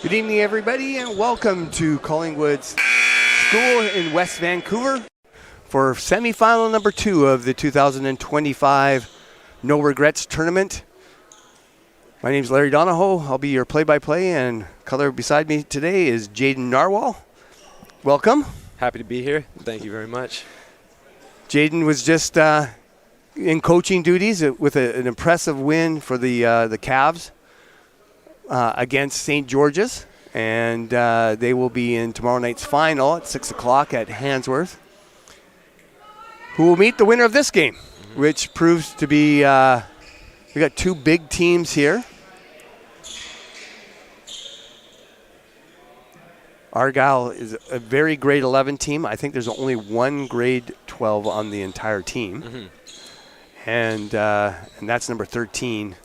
Good evening, everybody, and welcome to Collingwood's School in West Vancouver for semifinal number 2 of the 2025 No Regrets Tournament. My name is Larry Donahoe. I'll be your play-by-play, and color beside me today is Jaden Narwhal. Welcome. Happy to be here. Thank you very much. Jaden was just in coaching duties with an impressive win for the Cavs against St. George's, and they will be in tomorrow night's final at 6 o'clock at Handsworth, who will meet the winner of this game, which proves to be, we got 2 big teams here. Argyle is a very grade 11 team. I think there's only one grade 12 on the entire team. And that's number 13,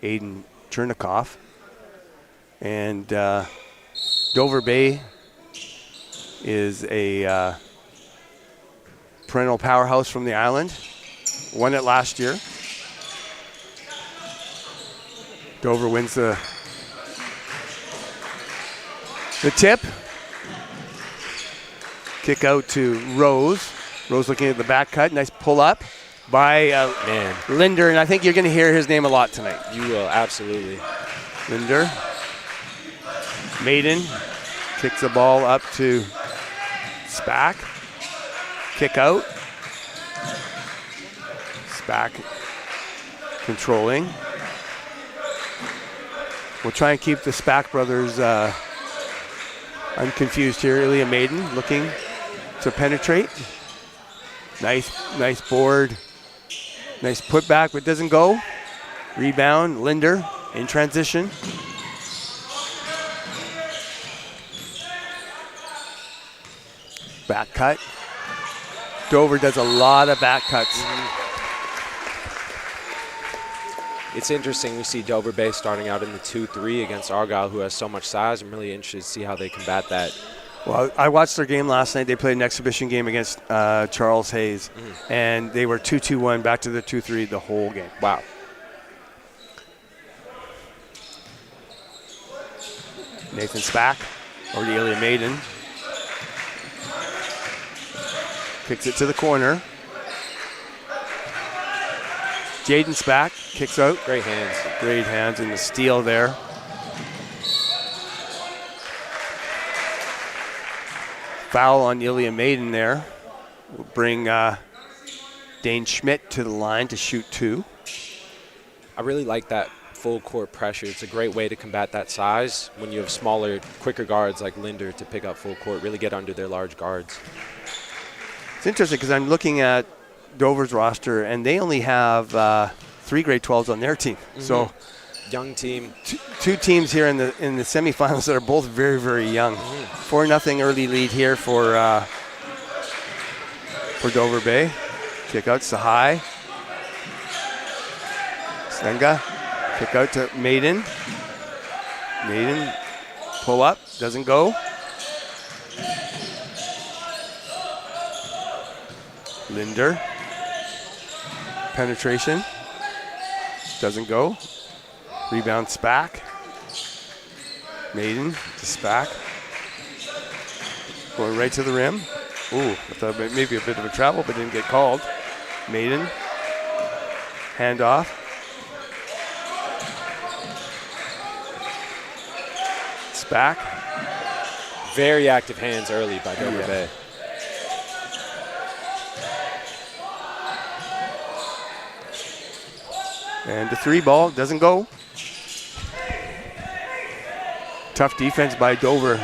Aiden Chernikoff. And Dover Bay is a perennial powerhouse from the island. Won it last year. Dover wins the tip. Kick out to Rose. Rose looking at the back cut. Nice pull up by Linder, and I think you're going to hear his name a lot tonight. You will, absolutely. Linder. Maiden kicks the ball up to Spack. Kick out. Spack controlling. We'll try and keep the Spack brothers unconfused here. Ilya Maiden looking to penetrate. Nice board. Nice putback, but doesn't go. Rebound, Linder in transition. Back cut. Dover does a lot of back cuts. It's interesting. We see Dover Bay starting out in the 2-3 against Argyle, who has so much size. I'm really interested to see how they combat that. Well, I watched their game last night. They played an exhibition game against Charles Hayes, and they were 2-2-1 back to the 2-3 the whole game. Wow. Nathan Spack over to Ilya Maiden. Kicks it to the corner. Jaden Spack kicks out. Great hands. Great hands in the steal there. Foul on Ilya Maiden there. Will bring Dane Schmidt to the line to shoot 2. I really like that full court pressure. It's a great way to combat that size when you have smaller, quicker guards like Linder to pick up full court, really get under their large guards. It's interesting because I'm looking at Dover's roster, and they only have 3 grade 12s on their team. So young team. 2 teams here in the semifinals that are both very, very young. 4-0 early lead here for Dover Bay. Kick out Sahai. Stenga. Kick out to Maiden. Maiden pull up, doesn't go. Linder. Penetration. Doesn't go. Rebound Spack. Maiden to Spack. Going right to the rim. Ooh, I thought maybe a bit of a travel, but didn't get called. Maiden. Handoff. Spack. Very active hands early by Dover Bay. And the 3 ball doesn't go. Tough defense by Dover.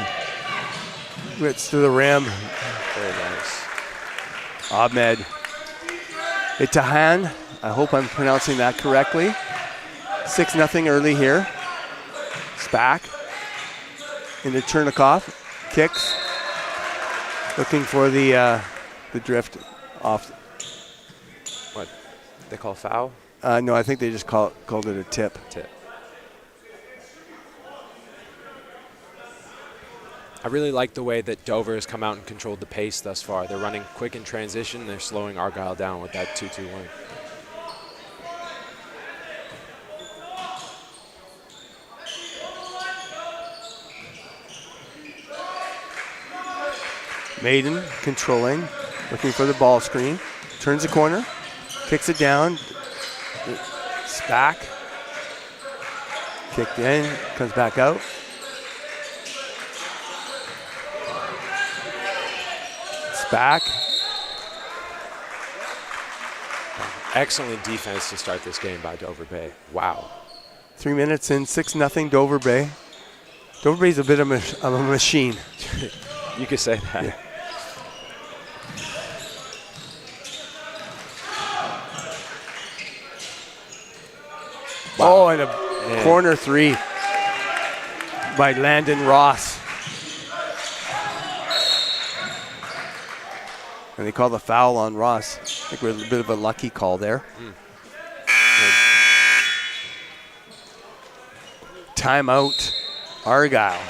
Hits to the rim. Very nice. Ahmed Itahan. I hope I'm pronouncing that correctly. 6-0 early here. Spack into Chernikoff. Kicks. Looking for the drift off. What? They call foul? No, I think they just called it a tip. I really like the way that Dover has come out and controlled the pace thus far. They're running quick in transition. They're slowing Argyle down with that 2-2-1. Maiden controlling, looking for the ball screen. Turns the corner, kicks it down. It's back. Kicked in, comes back out. It's back. Excellent defense to start this game by Dover Bay. Wow. 3 minutes in, 6-0 Dover Bay. Dover Bay's a bit of a machine. You could say that. Yeah. Wow. Oh, and a corner three by Landon Ross. And they call the foul on Ross. I think we're a bit of a lucky call there. Timeout, Argyle.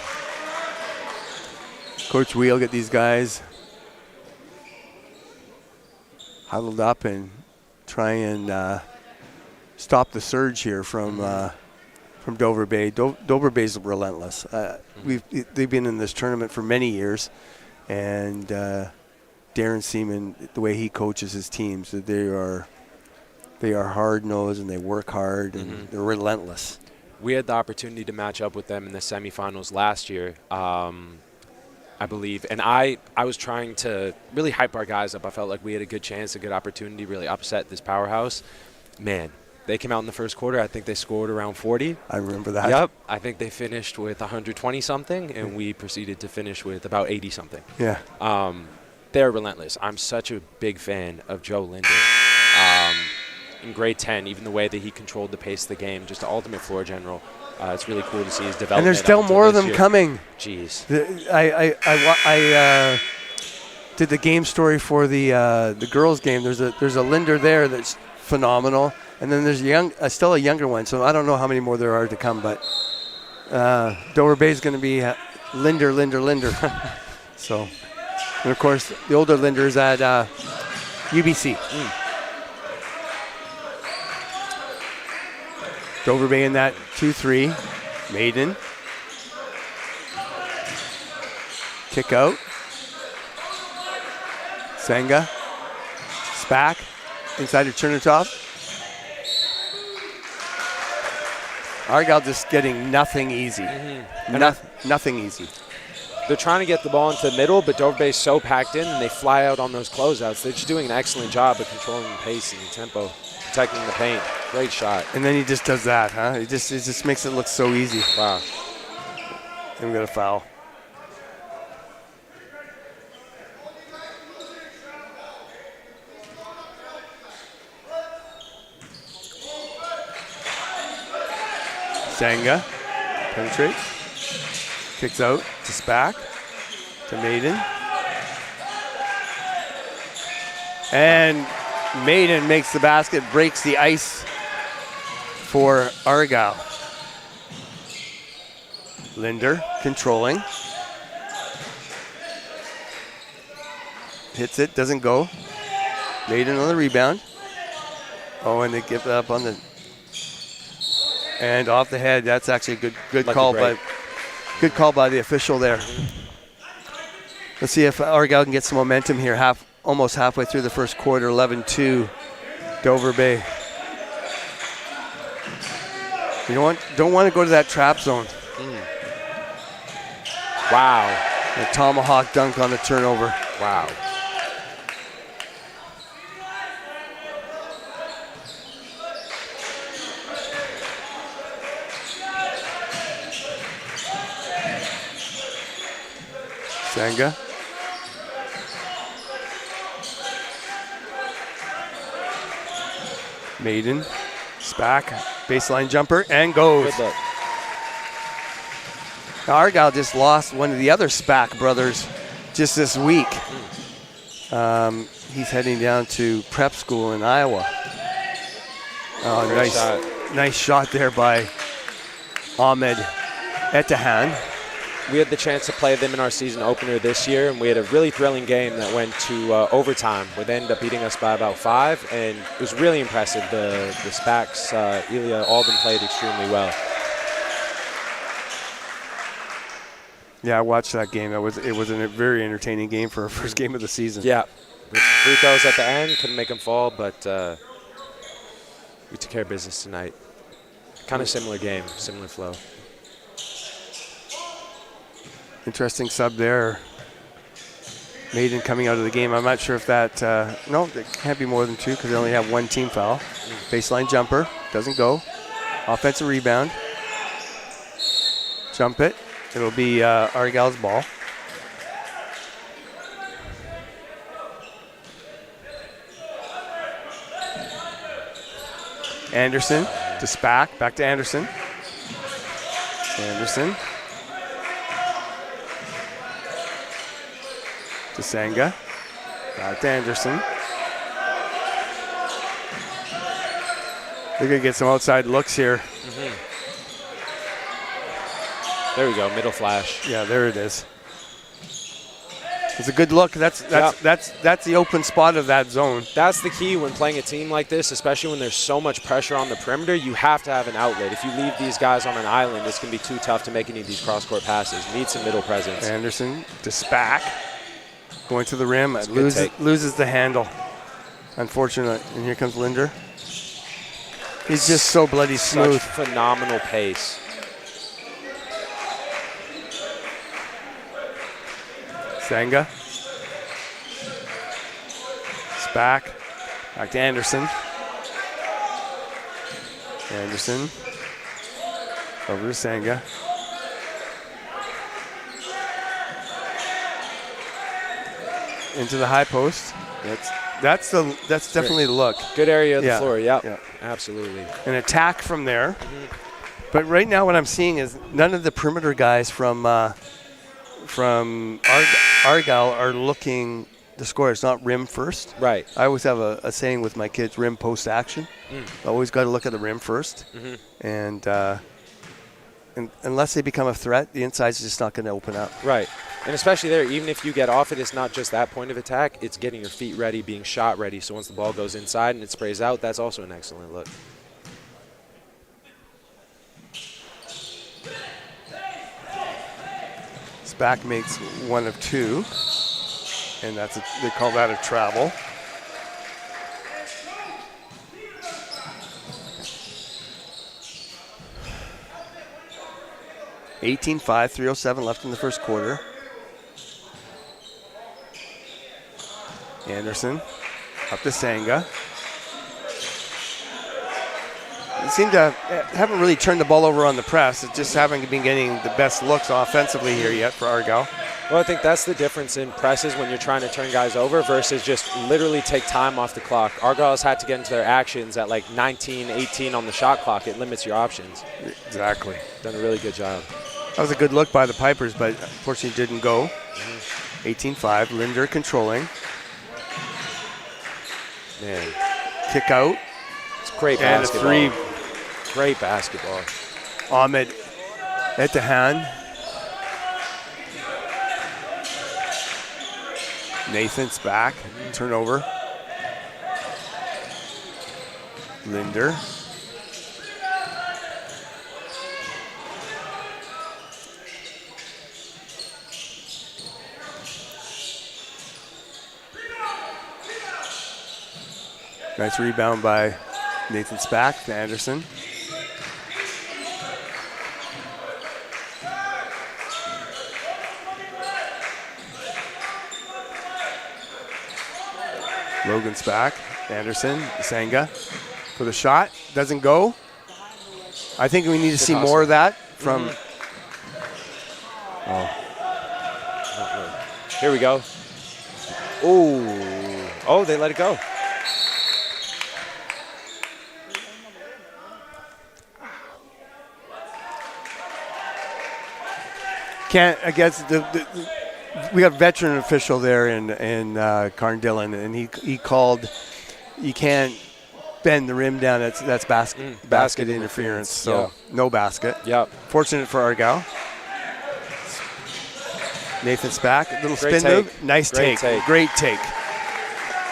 Coach Wheel get these guys huddled up and try and stop the surge here from Dover Bay. Dover Bay's relentless. They've been in this tournament for many years, and Darren Seaman, the way he coaches his teams, they are hard-nosed and they work hard and they're relentless. We had the opportunity to match up with them in the semifinals last year, I believe. And I was trying to really hype our guys up. I felt like we had a good chance, a good opportunity to really upset this powerhouse. Man, they came out in the first quarter. I think they scored around 40. I remember that. Yep. I think they finished with 120-something, and we proceeded to finish with about 80-something. Yeah. They're relentless. I'm such a big fan of Joe Linder. In grade 10, even the way that he controlled the pace of the game, just the ultimate floor general. It's really cool to see his development. And there's still more of them coming. Jeez. I did the game story for the girls' game. There's a Linder there that's phenomenal, and then there's still a younger one. So I don't know how many more there are to come, but Dover Bay is going to be Linder. So, and of course, the older Linder is at UBC. Dover Bay in that 2-3. Maiden. Kick out. Senga. Spack. Inside to Chernotov. Argyle just getting nothing easy. Nothing easy. They're trying to get the ball into the middle, but Dover Bay is so packed in, and they fly out on those closeouts. They're just doing an excellent job of controlling the pace and the tempo, protecting the paint. Great shot. And then he just does that, huh? It just makes it look so easy. Wow. And we got a foul. Senga penetrates. Kicks out to Spack, to Maiden. And Maiden makes the basket, breaks the ice for Argyle. Linder controlling. Hits it, doesn't go. Maiden on the rebound. Oh, and they give it up on the... And off the head. That's actually a good call by... Good call by the official there. Let's see if Argyle can get some momentum here. Almost halfway through the first quarter, 11-2, Dover Bay. You don't want to go to that trap zone. Wow. A tomahawk dunk on the turnover. Wow. Senga. Maiden. Spack. Baseline jumper and goes. Good look. Now Argyle just lost one of the other Spack brothers just this week. He's heading down to prep school in Iowa. Oh, nice shot there by Ahmed Etahan. We had the chance to play them in our season opener this year, and we had a really thrilling game that went to overtime, where they ended up beating us by about 5, and it was really impressive. The Spacks, Ilya, all of them played extremely well. Yeah, I watched that game. It was a very entertaining game for our first game of the season. Yeah. With free throws at the end, couldn't make them fall, but we took care of business tonight. Kind of similar game, similar flow. Interesting sub there. Maiden coming out of the game. I'm not sure if that, no, it can't be more than 2 because they only have 1 team foul. Baseline jumper, doesn't go. Offensive rebound. Jump it. It'll be Argyle's ball. Anderson to Spack, back to Anderson. Anderson to Senga, back to Anderson. They're going to get some outside looks here. There we go, middle flash. Yeah, there it is. It's a good look. That's the open spot of that zone. That's the key when playing a team like this, especially when there's so much pressure on the perimeter. You have to have an outlet. If you leave these guys on an island, it's going to be too tough to make any of these cross-court passes. Need some middle presence. Anderson to Spack. Going to the rim. Loses the handle. Unfortunate. And here comes Linder. He's just so bloody smooth. Such phenomenal pace. Senga. Spack. Back to Anderson. Anderson. Over to Senga. Into the high post. That's definitely the look. Good area of the Yeah. floor, yep. Yeah. Absolutely. An attack from there. But right now what I'm seeing is none of the perimeter guys from Argyle are looking to score. It's not rim first. Right. I always have a saying with my kids, rim post action. Always got to look at the rim first. And unless they become a threat, the inside's just not going to open up. Right. And especially there, even if you get off it, it's not just that point of attack. It's getting your feet ready, being shot ready. So once the ball goes inside and it sprays out, that's also an excellent look. Spack makes 1 of 2. And they call that a travel. (18-5), 3:07 left in the first quarter. Anderson up to Senga. They seem to haven't really turned the ball over on the press. It just haven't been getting the best looks offensively here yet for Argyle. Well, I think that's the difference in presses when you're trying to turn guys over versus just literally take time off the clock. Argyle has had to get into their actions at like 19, 18 on the shot clock. It limits your options. Exactly. Done a really good job. That was a good look by the Pipers, but unfortunately didn't go. 18-5, Linder controlling. Man. Kick out. It's great And basketball. a 3. Great basketball. Ahmed at the hand. Nathan's back. Turnover. Linder. Nice rebound by Nathan Spack to Anderson. Logan's back. Anderson, Senga for the shot. Doesn't go. I think we need to see more of that from. Here we go. Oh, they let it go. Can't, I guess, we got a veteran official there in Carndillon, and he called, you can't bend the rim down. That's basket interference. So no basket. Yep. Fortunate for Argyle. Nathan's back. Little Great spin take. move. Nice Great take. take. Great take.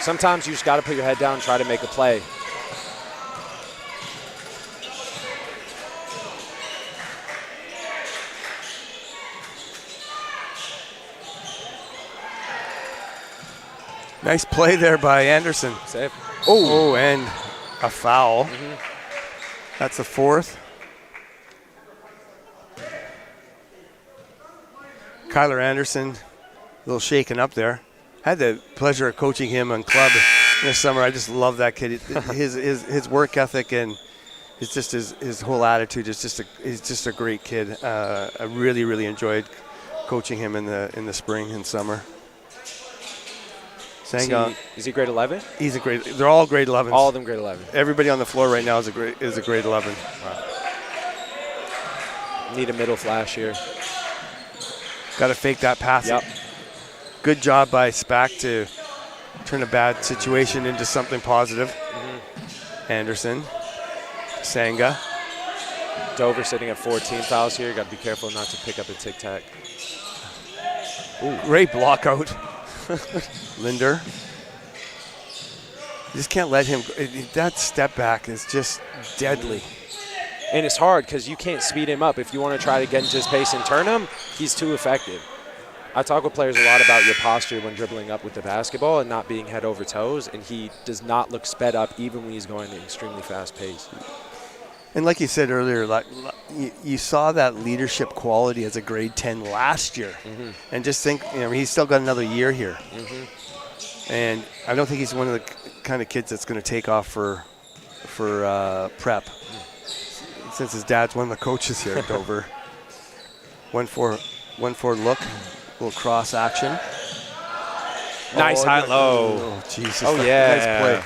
Sometimes you just got to put your head down and try to make a play. Nice play there by Anderson. Save. Oh, and a foul. That's the fourth. Kyler Anderson, a little shaken up there. Had the pleasure of coaching him on club this summer. I just love that kid. His work ethic and it's just his whole attitude is he's just a great kid. I really enjoyed coaching him in the spring and summer. Sanga, is he grade 11? He's a grade. They're all grade 11s. All of them grade 11. Everybody on the floor right now is a grade 11. Wow. Need a middle flash here. Got to fake that pass. Yep. Good job by Spack to turn a bad situation into something positive. Anderson, Sanga. Dover sitting at 14 fouls here. Got to be careful not to pick up a tic-tac. Great block out. Linder. You just can't let him. That step back is just deadly. And it's hard because you can't speed him up. If you want to try to get into his pace and turn him, he's too effective. I talk with players a lot about your posture when dribbling up with the basketball and not being head over toes, and he does not look sped up even when he's going at an extremely fast pace. And like you said earlier, like you saw that leadership quality as a grade 10 last year. And just think, he's still got another year here. And I don't think he's one of the kind of kids that's going to take off for prep. Since his dad's one of the coaches here at Dover. 1-4 look, little cross action. Nice high-low. Oh, Jesus. Oh, yeah. Nice play.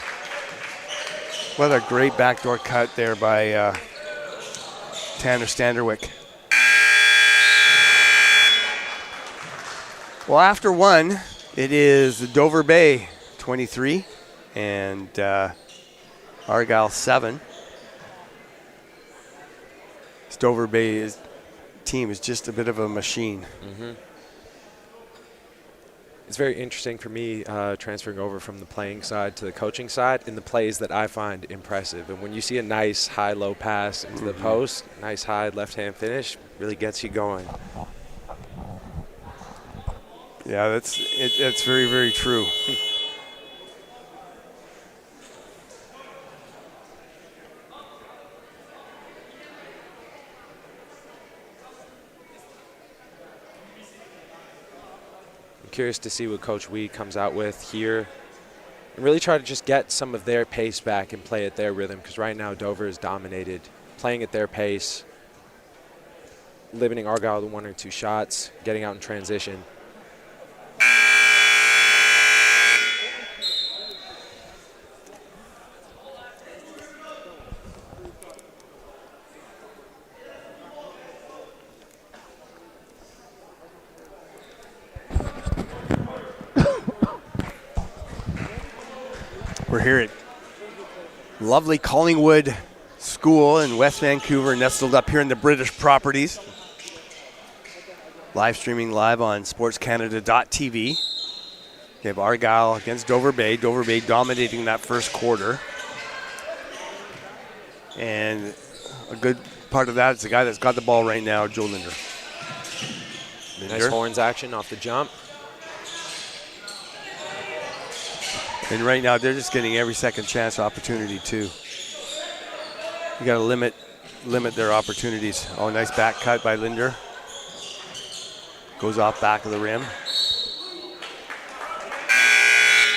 What a great backdoor cut there by Tanner Standerwick. Well, after one, it is Dover Bay 23 and Argyle 7. Dover Bay's team is just a bit of a machine. It's very interesting for me transferring over from the playing side to the coaching side in the plays that I find impressive. And when you see a nice high-low pass into the post, nice high left-hand finish, really gets you going. Yeah, that's very, very true. Curious to see what Coach Wee comes out with here and really try to just get some of their pace back and play at their rhythm, because right now Dover is dominated, playing at their pace, limiting Argyle to 1 or 2 shots, getting out in transition. We're here at lovely Collingwood School in West Vancouver, nestled up here in the British properties. Live streaming live on SportsCanada.TV. We have Argyle against Dover Bay. Dover Bay dominating that first quarter. And a good part of that is the guy that's got the ball right now, Joe Linder. Nice horns action off the jump. And right now, they're just getting every second chance opportunity, too. You got to limit their opportunities. Oh, nice back cut by Linder. Goes off back of the rim.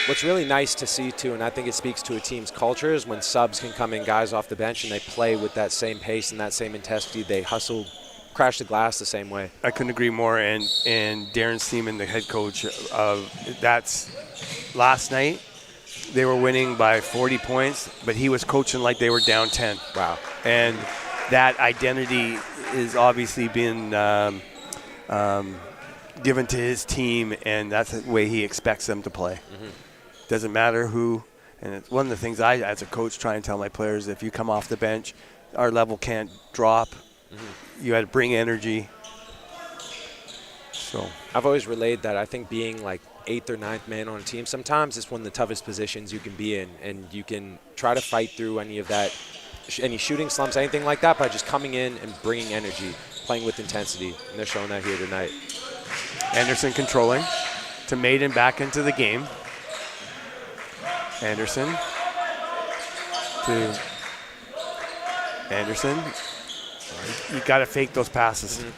What's really nice to see, too, and I think it speaks to a team's culture, is when subs can come in, guys off the bench, and they play with that same pace and that same intensity. They hustle, crash the glass the same way. I couldn't agree more. And Darren Seaman, the head coach, that's last night. They were winning by 40 points, but he was coaching like they were down 10. Wow. And that identity is obviously been given to his team, and that's the way he expects them to play. Doesn't matter who. And it's one of the things I, as a coach, try and tell my players, if you come off the bench, our level can't drop. You had to bring energy. So I've always relayed that I think being like 8th or 9th man on a team sometimes is one of the toughest positions you can be in, and you can try to fight through any of that, any shooting slumps, anything like that, by just coming in and bringing energy, playing with intensity, and they're showing that here tonight. Anderson controlling to Maiden back into the game. Anderson to Anderson. You got to fake those passes. You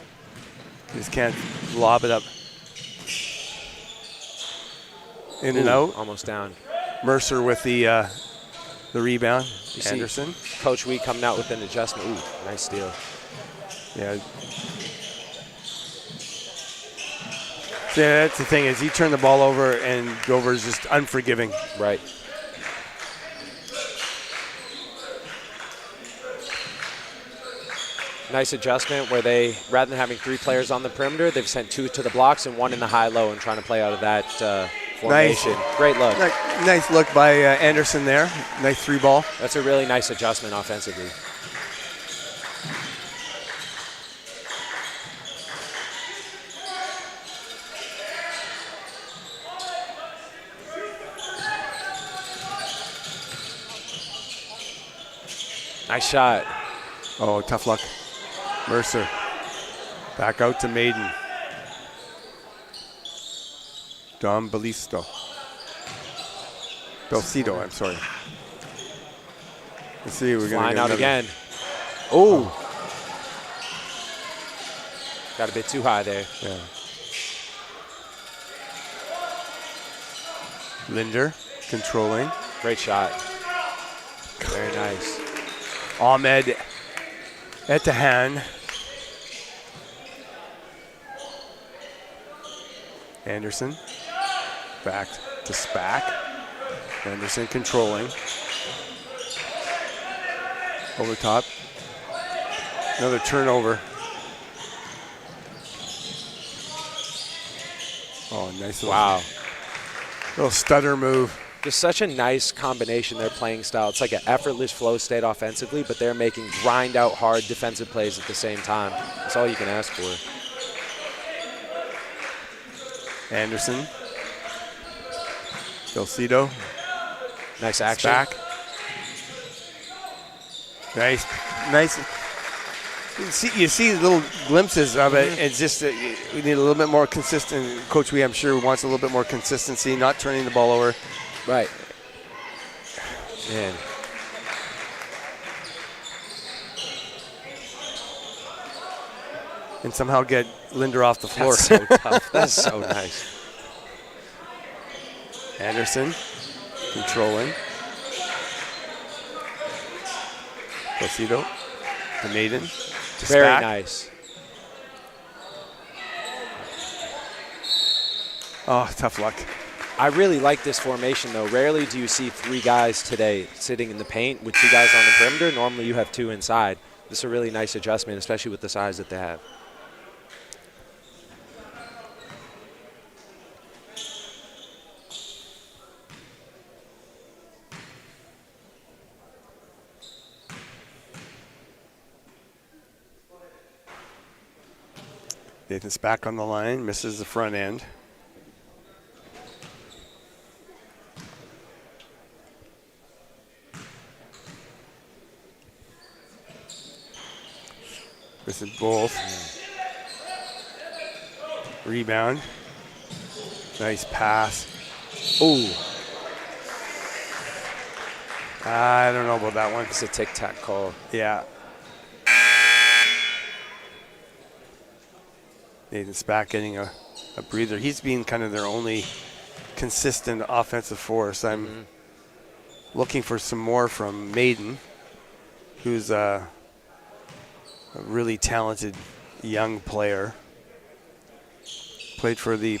just can't lob it up. In and out. Almost down. Mercer with the rebound. You Anderson. See Coach Wee coming out with an adjustment. Ooh, nice steal. Yeah. So yeah, that's the thing is he turned the ball over and Dover is just unforgiving. Right. Nice adjustment where they, rather than having 3 players on the perimeter, they've sent 2 to the blocks and 1 in the high-low and trying to play out of that formation. Nice. Great look. Nice look by Anderson there. Nice 3 ball. That's a really nice adjustment offensively. Nice shot. Oh, tough luck. Mercer. Back out to Maiden. Dom Belcito, I'm sorry. Let's see. We're Flying going out again. Oh. Got a bit too high there. Yeah. Linder controlling. Great shot. Very nice. Ahmed Etahan. Anderson. Back to Spack. Anderson controlling. Over top. Another turnover. Oh, nice little stutter move. Just such a nice combination, their playing style. It's like an effortless flow state offensively, but they're making grind out hard defensive plays at the same time. That's all you can ask for. Anderson. Belcito. Nice action. Back. Nice. You see little glimpses of it. It's just we need a little bit more consistent. Coach Wee, I'm sure, wants a little bit more consistency, not turning the ball over. Right. Man. And somehow get Linder off the floor. That's so tough. That's so nice. Anderson controlling. Belcito to Maiden. To Very Spack. nice. Oh, tough luck. I really like this formation, though. Rarely do you see 3 guys today sitting in the paint with 2 guys on the perimeter. Normally you have 2 inside. This is a really nice adjustment, especially with the size that they have. Nathan's back on the line, misses the front end. Misses both. Rebound. Nice pass. Ooh. I don't know about that one. It's a tic-tac call. Yeah. Nathan's back getting a breather. He's been kind of their only consistent offensive force. I'm looking for some more from Maiden, who's a really talented young player. Played for the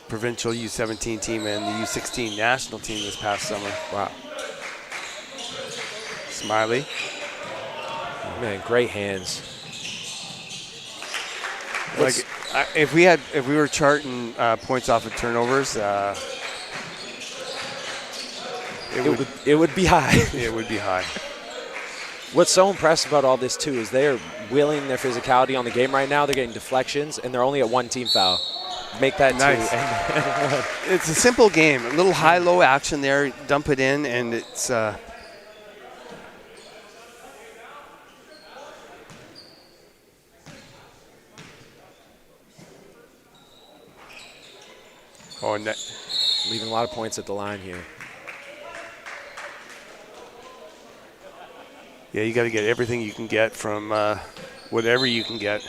provincial U17 team and the U16 national team this past summer. Wow. Smiley. Man, great hands. Like if we were charting points off of turnovers, it would be high. It would be high. What's so impressive about all this too is they are willing their physicality on the game right now. They're getting deflections and they're only at 1 team foul. Make that nice. 2. And it's a simple game. A little high-low action there. Dump it in, and it's. Leaving a lot of points at the line here. Yeah, you got to get everything you can get from whatever you can get.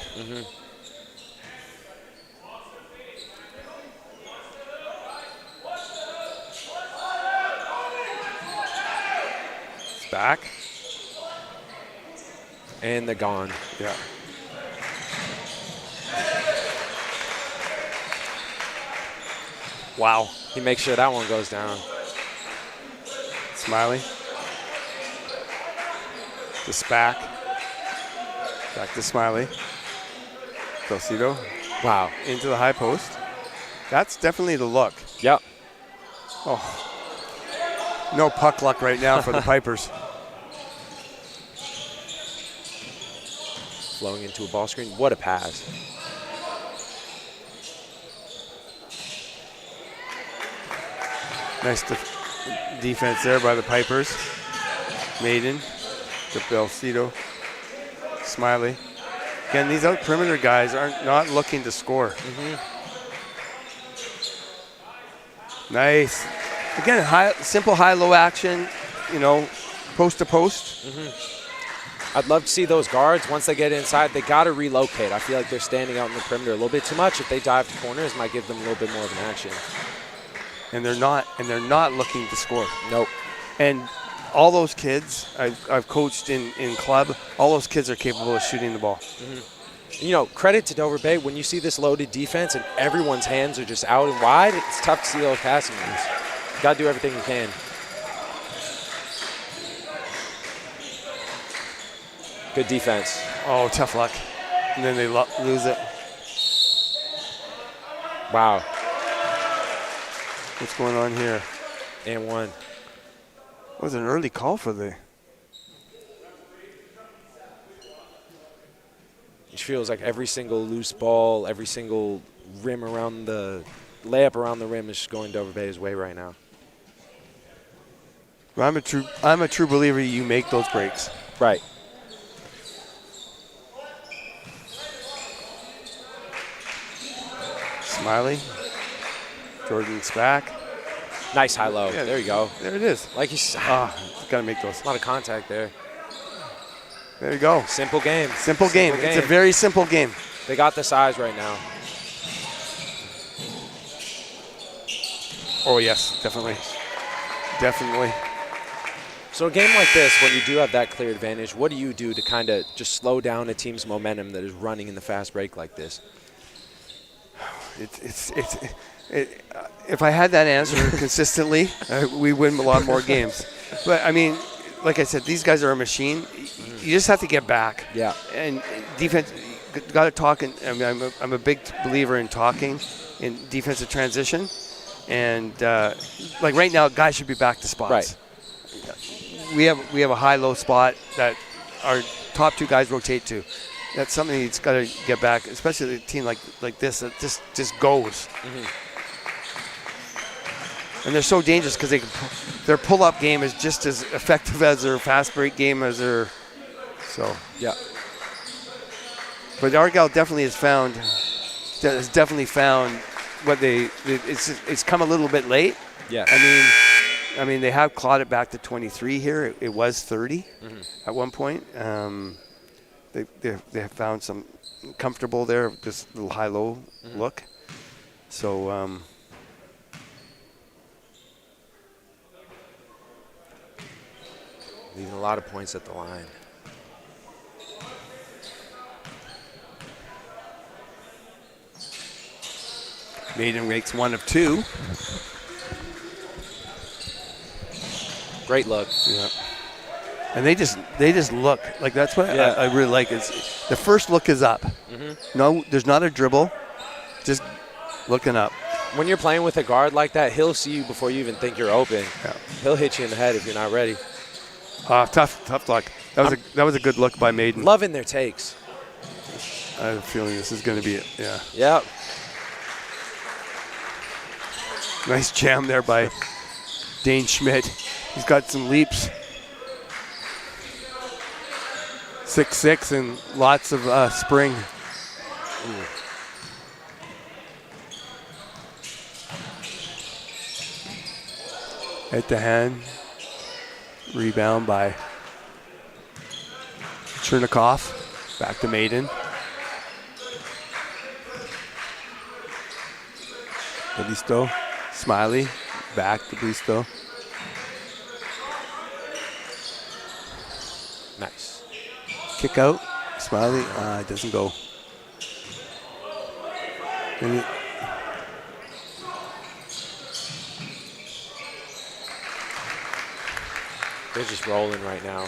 It's back. And they're gone. Yeah. Wow. He makes sure that one goes down. Smiley. To Spack. Back to Smiley. Delcito. Wow. Into the high post. That's definitely the look. Yep. Oh. No puck luck right now for the Pipers. Flowing into a ball screen. What a pass. Nice defense there by the Pipers. Maiden to Delcito. Smiley. Again, these out perimeter guys are not looking to score. Nice. Again, simple high-low action, post to post. I'd love to see those guards, once they get inside, they got to relocate. I feel like they're standing out in the perimeter a little bit too much. If they dive to corners, it might give them a little bit more of an action. And they're not looking to score. Nope. And all those kids I've coached in club, all those kids are capable of shooting the ball. Credit to Dover Bay. When you see this loaded defense and everyone's hands are just out and wide, it's tough to see those passing moves. Got to do everything you can. Good defense. Oh, tough luck. And then they lose it. Wow. What's going on here? And one. It was an early call for the... It feels like every single loose ball, every single rim around the layup around the rim is just going Dover Bay's way right now. I'm a true believer you make those breaks. Right. Smiley. Jordan's back. Nice high-low. Yeah, there you go. There it is. Like you said. Got to make those. A lot of contact there. There you go. Simple game. Simple game. It's a very simple game. They got the size right now. Oh, yes, definitely. Definitely. So a game like this, when you do have that clear advantage, what do you do to kind of just slow down a team's momentum that is running in the fast break like this? If I had that answer consistently, we win a lot more games. But, I mean, like I said, these guys are a machine. You just have to get back. Yeah. And defense, got to talk. I'm a big believer in talking in defensive transition. And, like right now, guys should be back to spots. Right. We have a high-low spot that our top two guys rotate to. That's something that's got to get back, especially a team like this that just goes. And they're so dangerous because their pull-up game is just as effective as their fast break game as their Yeah. But Argyle definitely has found what it's come a little bit late. Yeah. I mean, they have clawed it back to 23 here. It was 30 at one point. They have found some comfortable there, this little high-low look. So leaving a lot of points at the line. Maiden makes one of two. Great look. Yeah. And they just look like that's what I really like. Is the first look is up. No, there's not a dribble, just looking up. When you're playing with a guard like that, he'll see you before you even think you're open. Yeah. He'll hit you in the head if you're not ready. Tough luck. That was a good look by Maiden. Loving their takes. I have a feeling this is going to be it. Yeah. Yep. Nice jam there by Dane Schmidt. He's got some leaps. 6'6" and lots of spring. At the hand. Rebound by Chernikov, back to Maiden. Belisto, Smiley, back to Belisto. Nice. Kick out, Smiley, it doesn't go. They're just rolling right now.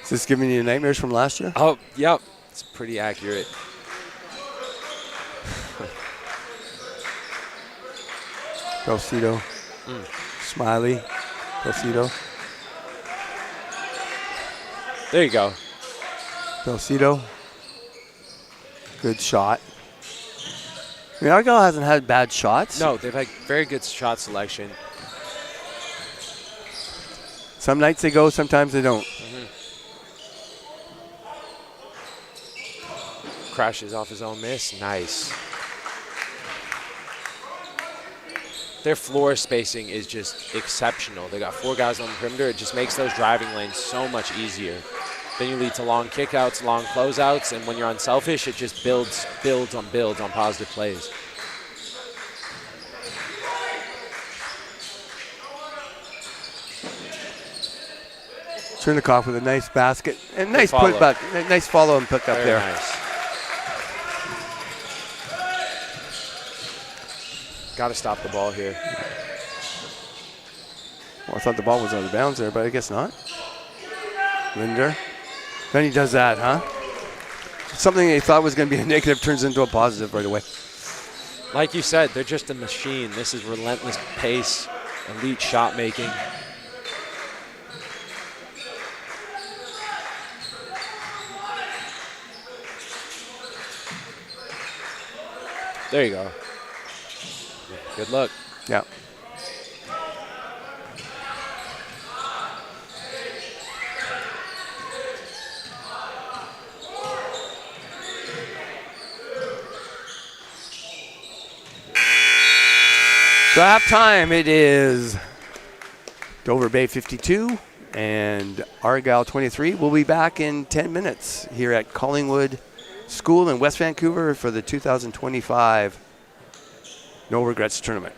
Is this giving you nightmares from last year? Oh, yep. It's pretty accurate. Belcito, Smiley, Belcito. There you go. Belcito, good shot. I mean, Argyle hasn't had bad shots. No, they've had very good shot selection. Some nights they go, sometimes they don't. Crashes off his own miss. Nice. Their floor spacing is just exceptional. They got 4 guys on the perimeter. It just makes those driving lanes so much easier. Then you lead to long kickouts, long closeouts, and when you're unselfish, it just builds on positive plays. Chernikov with a nice basket and nice follow. put back, nice follow and pick up Very there. nice. Got to stop the ball here. Well, I thought the ball was out of bounds there, but I guess not. Linder. Then he does that, huh? Something they thought was going to be a negative turns into a positive right away. Like you said, they're just a machine. This is relentless pace, elite shot making. There you go. Good luck. Yeah. So halftime, it is Dover Bay 52 and Argyle 23. We'll be back in 10 minutes here at Collingwood School in West Vancouver for the 2025 No Regrets Tournament.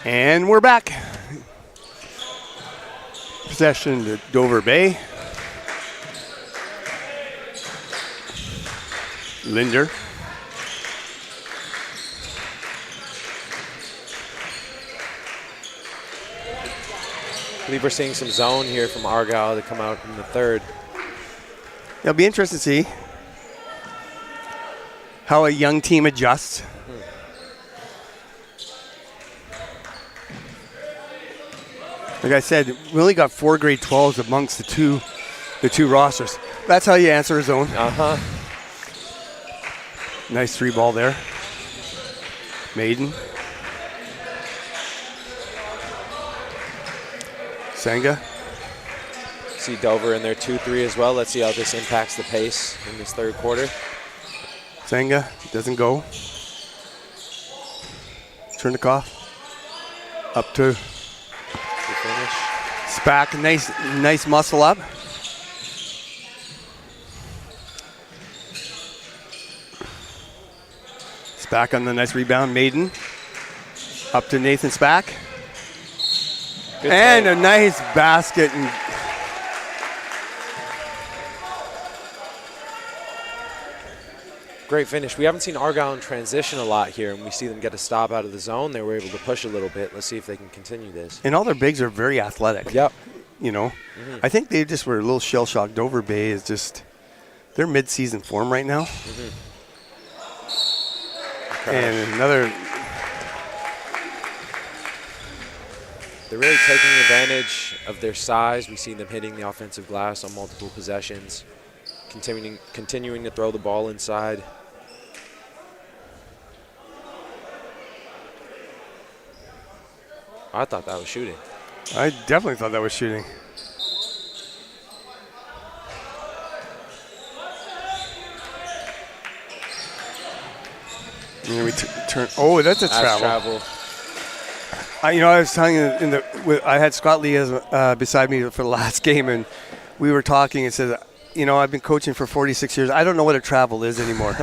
And we're back. Possession to Dover Bay. Linder. I believe we're seeing some zone here from Argyle to come out in the third. It'll be interesting to see how a young team adjusts. Like I said, we only got 4 grade 12s amongst the two rosters. That's how you answer a zone. Uh-huh. Nice 3 ball there. Maiden. Senga. See Dover in their 2-3 as well. Let's see how this impacts the pace in this third quarter. Senga doesn't go. Chernikoff. Up to Finish. Spack. Nice muscle up. Spack on the nice rebound. Maiden. Up to Nathan Spack. Good and play. a nice basket. And Great finish. We haven't seen Argyle in transition a lot here, and we see them get a stop out of the zone. They were able to push a little bit. Let's see if they can continue this. all their bigs are very athletic. Yep. You know, I think they just were a little shell-shocked. Dover Bay is just, they're mid-season form right now. And another. They're really taking advantage of their size. We see them hitting the offensive glass on multiple possessions, continuing to throw the ball inside. I thought that was shooting. I definitely thought that was shooting. And then we turn. Oh, that's a travel. I was telling you, I had Scott Lee beside me for the last game, and we were talking and said, I've been coaching for 46 years. I don't know what a travel is anymore.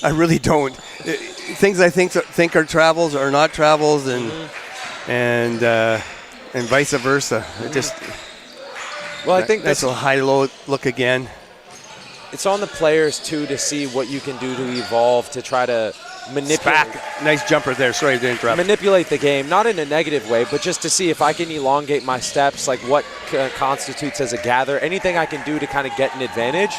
I really don't. Things I think are travels are not travels, and vice versa. It just. Well, I think that's a high-low look again. It's on the players too to see what you can do to evolve to try to manipulate. Nice jumper there. Sorry to interrupt. Manipulate the game, not in a negative way, but just to see if I can elongate my steps, like what constitutes as a gather. Anything I can do to kind of get an advantage,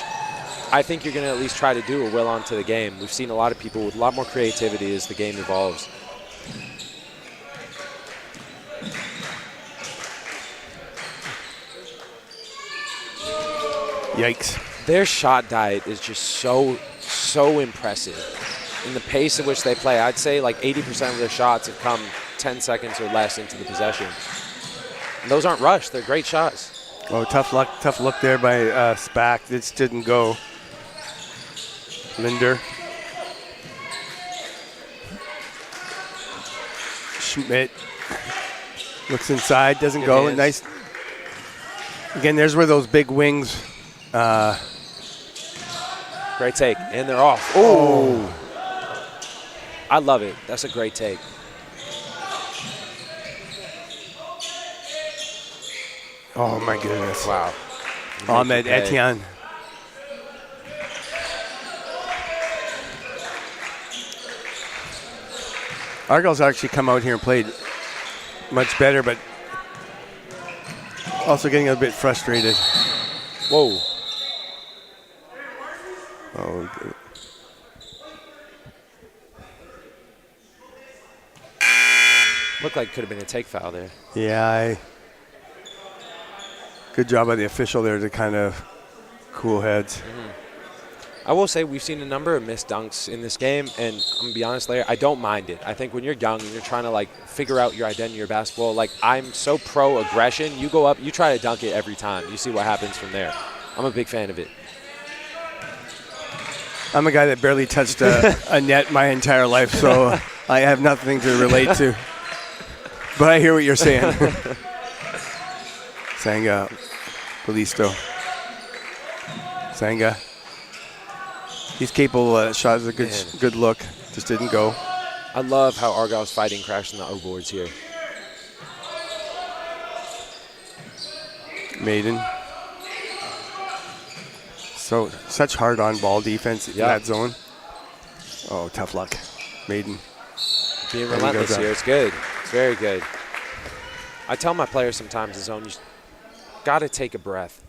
I think you're going to at least try to do or will onto the game. We've seen a lot of people with a lot more creativity as the game evolves. Yikes. Their shot diet is just so impressive. In the pace at which they play, I'd say like 80% of their shots have come 10 seconds or less into the possession. And those aren't rushed. They're great shots. Oh, tough look there by Spack. This didn't go. Linder. Schmidt looks inside, doesn't Good go. hands. Nice. Again, there's where those big wings. Great take, and they're off. Oh, I love it. That's a great take. Oh my goodness. Wow. Ahmed Etienne. Argyle's actually come out here and played much better, but also getting a bit frustrated. Whoa. Oh, good. Looked like it could have been a take foul there. Yeah, good job by the official there to kind of cool heads. I will say we've seen a number of missed dunks in this game, and I'm going to be honest, Larry, I don't mind it. I think when you're young and you're trying to, like, figure out your identity, your basketball, like, I'm so pro-aggression. You go up, you try to dunk it every time. You see what happens from there. I'm a big fan of it. I'm a guy that barely touched a net my entire life, so I have nothing to relate to. But I hear what you're saying. Sanga, Balisto. Sanga. He's capable of shots. A good look. Just didn't go. I love how Argyle's fighting crashing the O boards here. Maiden. So such hard on-ball defense in that zone. Oh, tough luck. Maiden. Being relentless here. It's good. It's very good. I tell my players sometimes in zone, you got to take a breath.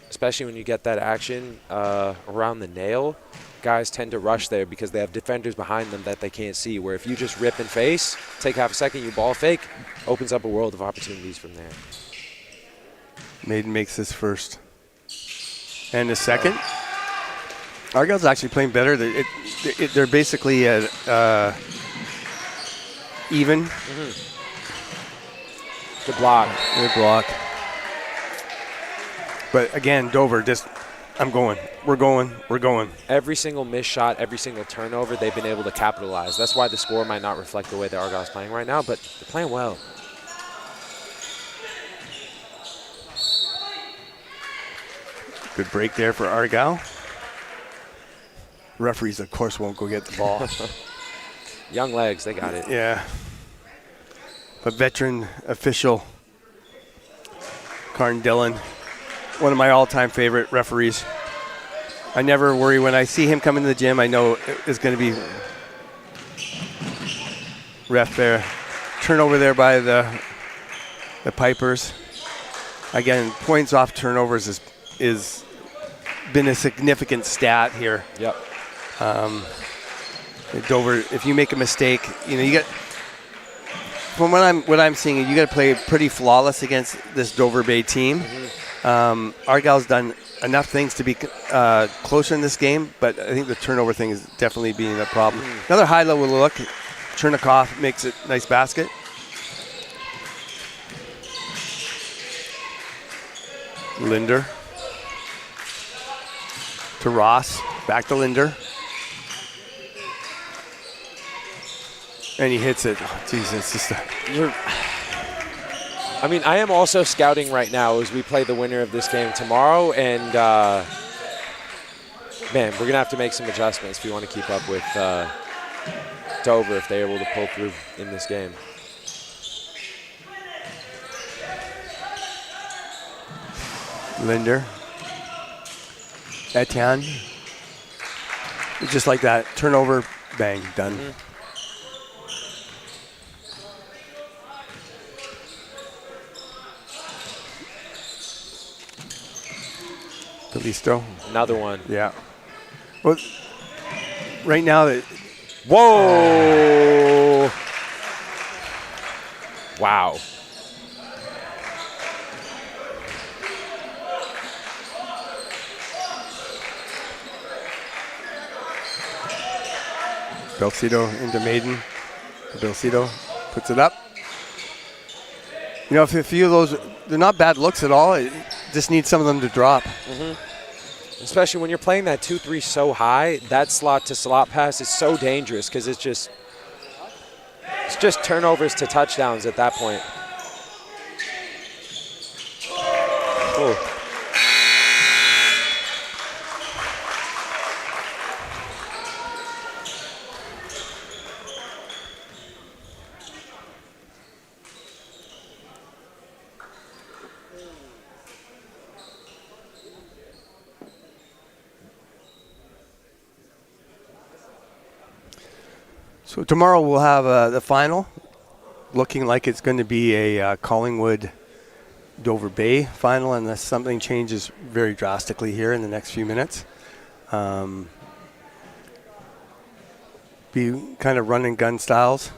Especially when you get that action around the nail, guys tend to rush there because they have defenders behind them that they can't see, where if you just rip and face, take half a second, you ball fake, opens up a world of opportunities from there. Maiden makes his first. And the second. Argyle's actually playing better. They're basically at even. Good block. Good block. But again, Dover just, I'm going. We're going. We're going. Every single missed shot, every single turnover, they've been able to capitalize. That's why the score might not reflect the way that Argyle's playing right now, but they're playing well. Good break there for Argyle. Referees, of course, won't go get the ball. Young legs, they got it. Yeah. But veteran official, Carn Dillon, one of my all-time favorite referees. I never worry when I see him come into the gym. I know it's going to be ref there. Turnover there by the Pipers. Again, points off turnovers is been a significant stat here. Yep. Dover, if you make a mistake, you get. From what I'm seeing, you got to play pretty flawless against this Dover Bay team. Argyle's done enough things to be closer in this game, but I think the turnover thing is definitely being a problem. Another high-level look. Chernikov makes it nice basket. Linder to Ross, back to Linder. And he hits it. Oh, geez, it's just I mean, I am also scouting right now as we play the winner of this game tomorrow, and man, we're going to have to make some adjustments if we want to keep up with Dover if they're able to pull through in this game. Linder. Etienne. Just like that. Turnover, bang, done. Calisto. Another one. Yeah. Well, right now, whoa! Wow. Belcito into Maiden. Belcito puts it up. If a few of those, they're not bad looks at all. It just needs some of them to drop. Especially when you're playing that 2-3 so high, that slot-to-slot pass is so dangerous because it's just turnovers to touchdowns at that point. Oh. So tomorrow we'll have the final, looking like it's going to be a Collingwood-Dover Bay final, unless something changes very drastically here in the next few minutes. Be kind of run and gun styles.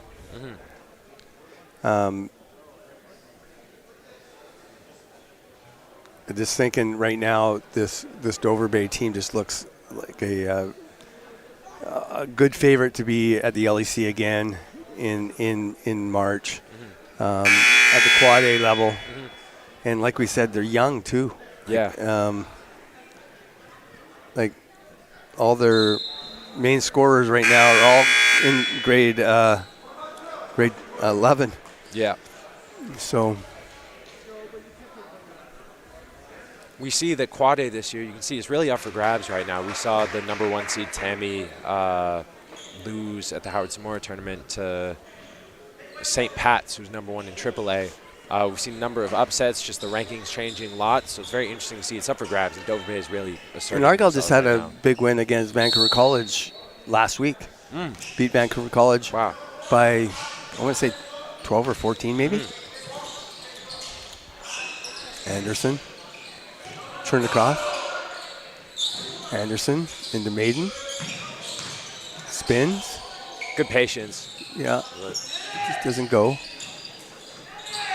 Just thinking right now, this Dover Bay team just looks like a good favorite to be at the LEC again in March at the Quad A level. And like we said, they're young too. Yeah. Like all their main scorers right now are all in grade 11. Yeah. So we see that Quad A this year, you can see it's really up for grabs right now. We saw the number 1 seed Tammy lose at the Howard Samora tournament to St. Pat's, who's number 1 in AAA. We've seen a number of upsets, just the rankings changing a lot, so it's very interesting to see. It's up for grabs, and Dover Bay is really asserting. And Argyle just had right a now. big win against Vancouver College last week. Beat Vancouver College Wow. by, I want to say, 12 or 14 maybe. Anderson. Turn across. Anderson into Maiden. Spins. Good patience. Yeah. Just doesn't go.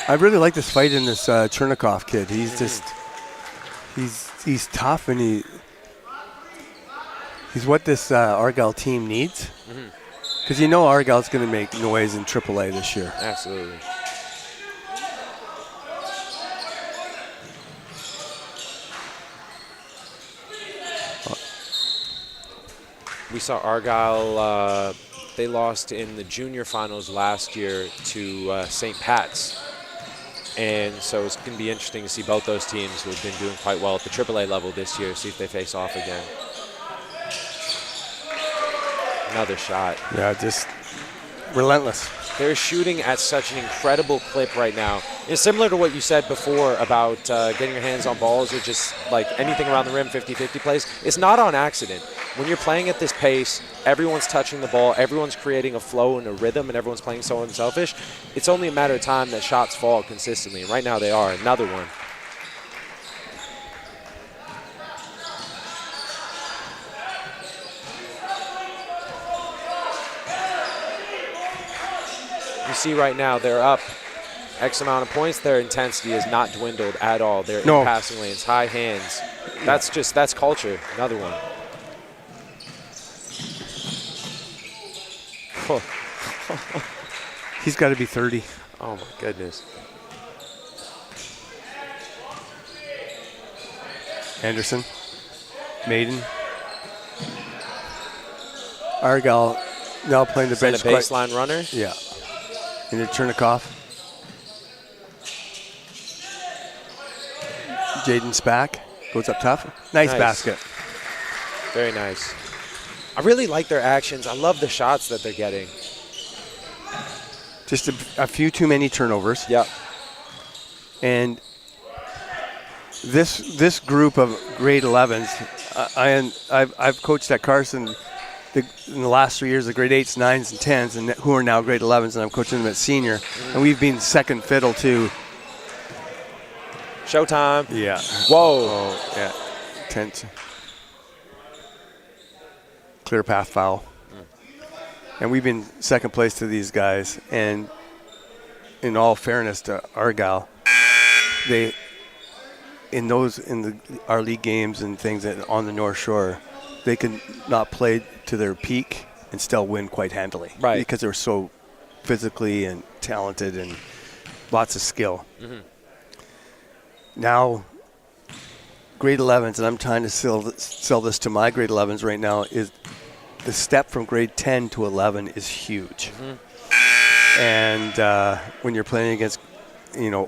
I really like this fight in this Chernikov kid. He's just, he's tough, and he's what this Argyle team needs. Because you know Argyle's going to make noise in AAA this year. Absolutely. We saw Argyle, they lost in the junior finals last year to St. Pat's. And so it's going to be interesting to see both those teams who have been doing quite well at the AAA level this year, see if they face off again. Another shot. Yeah, just relentless. They're shooting at such an incredible clip right now. It's similar to what you said before about getting your hands on balls or just like anything around the rim, 50-50 plays. It's not on accident. When you're playing at this pace, everyone's touching the ball, everyone's creating a flow and a rhythm, and everyone's playing so unselfish. It's only a matter of time that shots fall consistently, and right now they are. Another one. You see right now they're up X amount of points. Their intensity has not dwindled at all. They're in passing lanes, high hands. That's culture. Another one. He's got to be 30. Oh, my goodness. Anderson. Maiden. Argyle now playing the Is that bench. a baseline runner? Yeah. And then Chernikov. Jaden Spack goes up tough. Nice basket. Very nice. I really like their actions. I love the shots that they're getting. Just a few too many turnovers. Yeah. And this group of grade 11s, I've coached at Carson in the last 3 years, the grade 8s, 9s, and 10s, and who are now grade 11s, and I'm coaching them at senior. And we've been second fiddle to. Showtime. Yeah. Whoa. Oh, yeah. Tense. Clear path foul. And we've been second place to these guys. And in all fairness to Argyle, they our league games and things on the North Shore, they can not play to their peak and still win quite handily. Right. Because they're so physically and talented and lots of skill. Now, grade 11s, and I'm trying to sell this to my grade 11s right now, is the step from grade 10 to 11 is huge. And when you're playing against,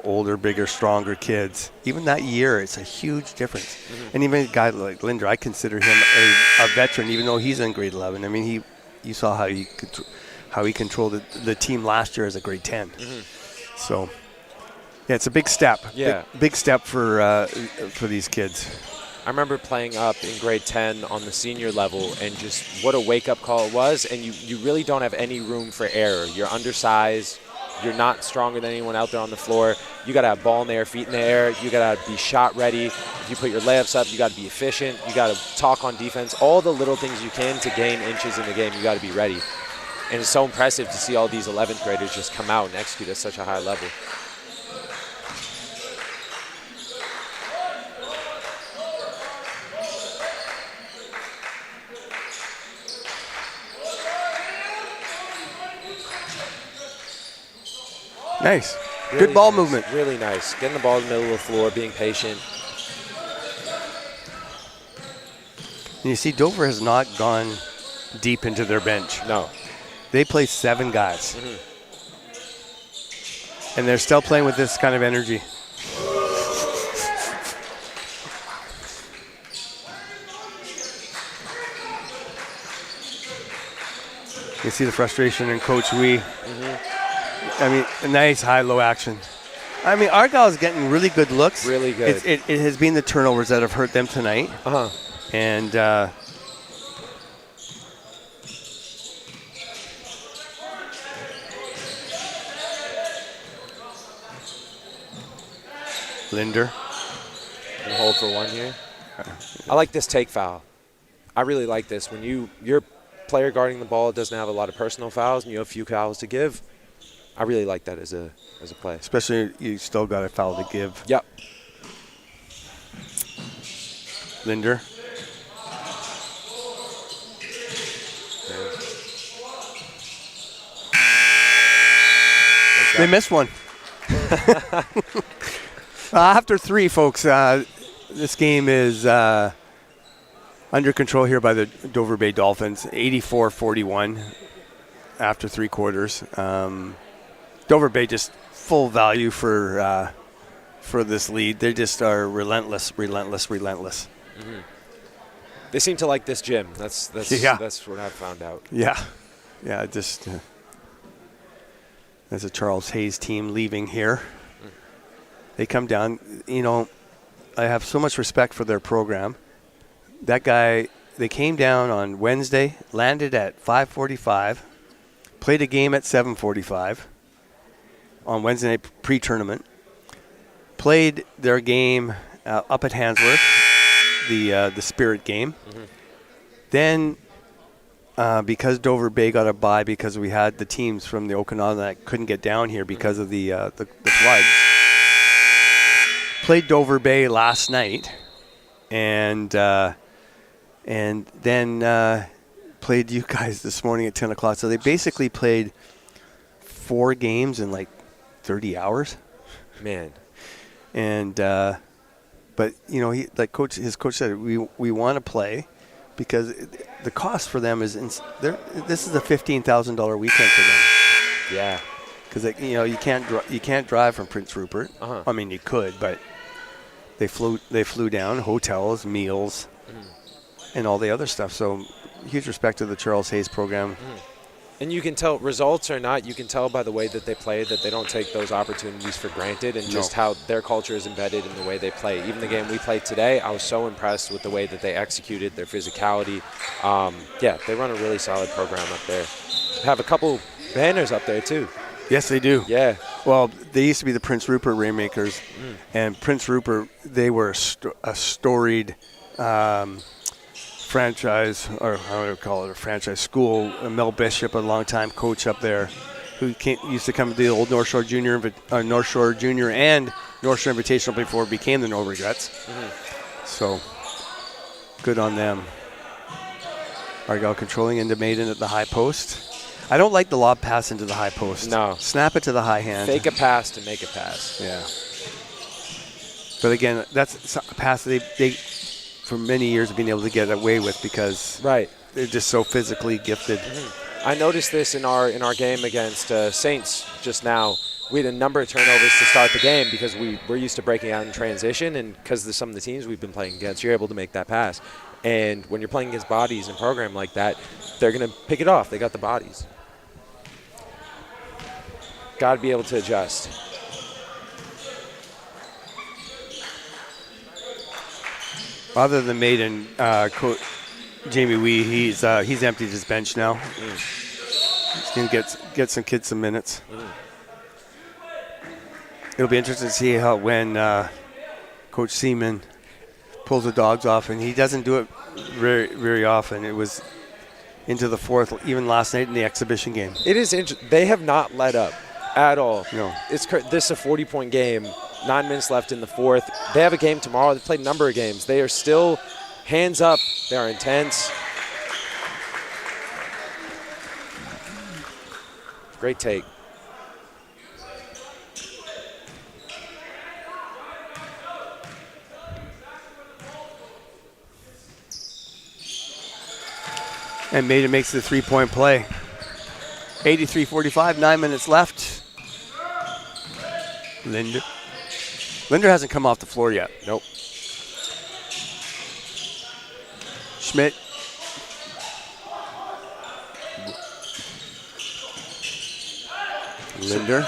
older, bigger, stronger kids, even that year, it's a huge difference. And even a guy like Linder, I consider him a veteran, even though he's in grade 11. I mean, you saw how he controlled the team last year as a grade 10. So. Yeah, it's a big step. Yeah. Big step for these kids. I remember playing up in grade 10 on the senior level, and just what a wake-up call it was. And you really don't have any room for error. You're undersized. You're not stronger than anyone out there on the floor. You got to have ball in the air, feet in the air. You got to be shot ready. If you put your layups up, you got to be efficient. You got to talk on defense. All the little things you can to gain inches in the game, you got to be ready. And it's so impressive to see all these 11th graders just come out and execute at such a high level. Nice. Really Good ball nice. movement. Really nice. Getting the ball in the middle of the floor, being patient. And you see, Dover has not gone deep into their bench. No. They play 7 guys. And they're still playing with this kind of energy. You see the frustration in Coach Wee. I mean, a nice high-low action. I mean, Argyle is getting really good looks. Really good. It has been the turnovers that have hurt them tonight. Uh-huh. And Linder. Can hold for one here. I like this take foul. I really like this. When your player guarding the ball doesn't have a lot of personal fouls and you have a few fouls to give, I really like that as a play. Especially you still got a foul to give. Yep. Linder. They missed one. After 3, folks, this game is under control here by the Dover Bay Dolphins, 84-41 after 3 quarters. Dover Bay just full value for this lead. They just are relentless. Mm-hmm. They seem to like this gym. That's what I've found out. Yeah. Just there's a Charles Hayes team leaving here. They come down. You know, I have so much respect for their program. That guy, they came down on Wednesday, landed at 5:45, played a game at 7:45 on Wednesday night pre-tournament, played their game up at Handsworth, the Spirit game. Mm-hmm. Then, because Dover Bay got a bye because we had the teams from the Okanagan that couldn't get down here because of the floods, played Dover Bay last night, and then played you guys this morning at 10 o'clock. So they basically played 4 games in like 30 hours. Man. And but you know, his coach said we want to play because the cost for them is this is a $15,000 weekend for them. Yeah. Because you can't drive from Prince Rupert. Uh-huh. I mean, you could, but they flew down, hotels, meals, and all the other stuff. So huge respect to the Charles Hayes program. And you can tell, results or not, you can tell by the way that they play that they don't take those opportunities for granted, and just how their culture is embedded in the way they play. Even the game we played today, I was so impressed with the way that they executed, their physicality. They run a really solid program up there. Have a couple banners up there too. Yes, they do. Yeah. Well, they used to be the Prince Rupert Rainmakers, and Prince Rupert, they were a storied franchise, or how do I call it, a franchise school. Mel Bishop, a longtime coach up there, who used to come to the old North Shore Junior and North Shore Invitational before it became the No Regrets. Mm-hmm. So, good on them. Argyle controlling into Maiden at the high post. I don't like the lob pass into the high post. No. Snap it to the high hand. Fake a pass to make a pass. Yeah. But again, that's a pass they for many years have been able to get away with because they're just so physically gifted. Mm-hmm. I noticed this in our game against Saints just now. We had a number of turnovers to start the game because we're used to breaking out in transition, and because of some of the teams we've been playing against, you're able to make that pass. And when you're playing against bodies in a program like that, they're going to pick it off. They got the bodies. Got to be able to adjust. Other than Maiden, Jamie Wee, he's emptied his bench now. He's going to get some kids some minutes. It'll be interesting to see when Coach Seaman pulls the dogs off, and he doesn't do it very, very often. It was into the 4th, even last night in the exhibition game. It is interesting. They have not let up at all. No. This is a 40-point game. 9 minutes left in the 4th. They have a game tomorrow. They played a number of games. They are still hands up. They are intense. Great take. And Maiden makes the 3-point play. 83-45, 9 minutes left. Linder hasn't come off the floor yet. Nope. Schmidt. Linder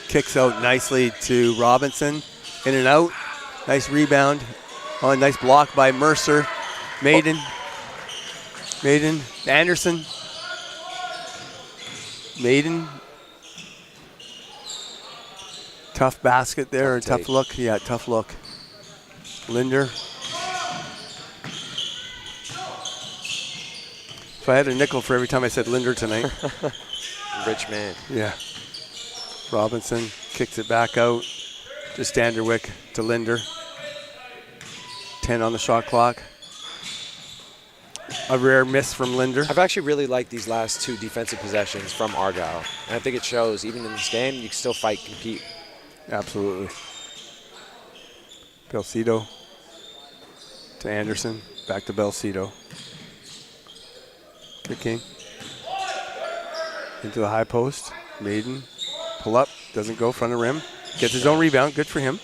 kicks out nicely to Robinson. In and out. Nice rebound. Oh, nice block by Mercer. Maiden. Anderson. Maiden. Tough basket there. Tough look. Yeah, tough look. Linder. If I had a nickel for every time I said Linder tonight. Rich man. Yeah. Robinson kicks it back out to Standerwick to Linder. 10 on the shot clock. A rare miss from Linder. I've actually really liked these last 2 defensive possessions from Argyle. And I think it shows, even in this game, you can still fight, compete. Absolutely. Belcito to Anderson. Back to Belcito. Kicking. Into the high post. Maiden. Pull up. Doesn't go front of rim. Gets his own rebound. Good for him.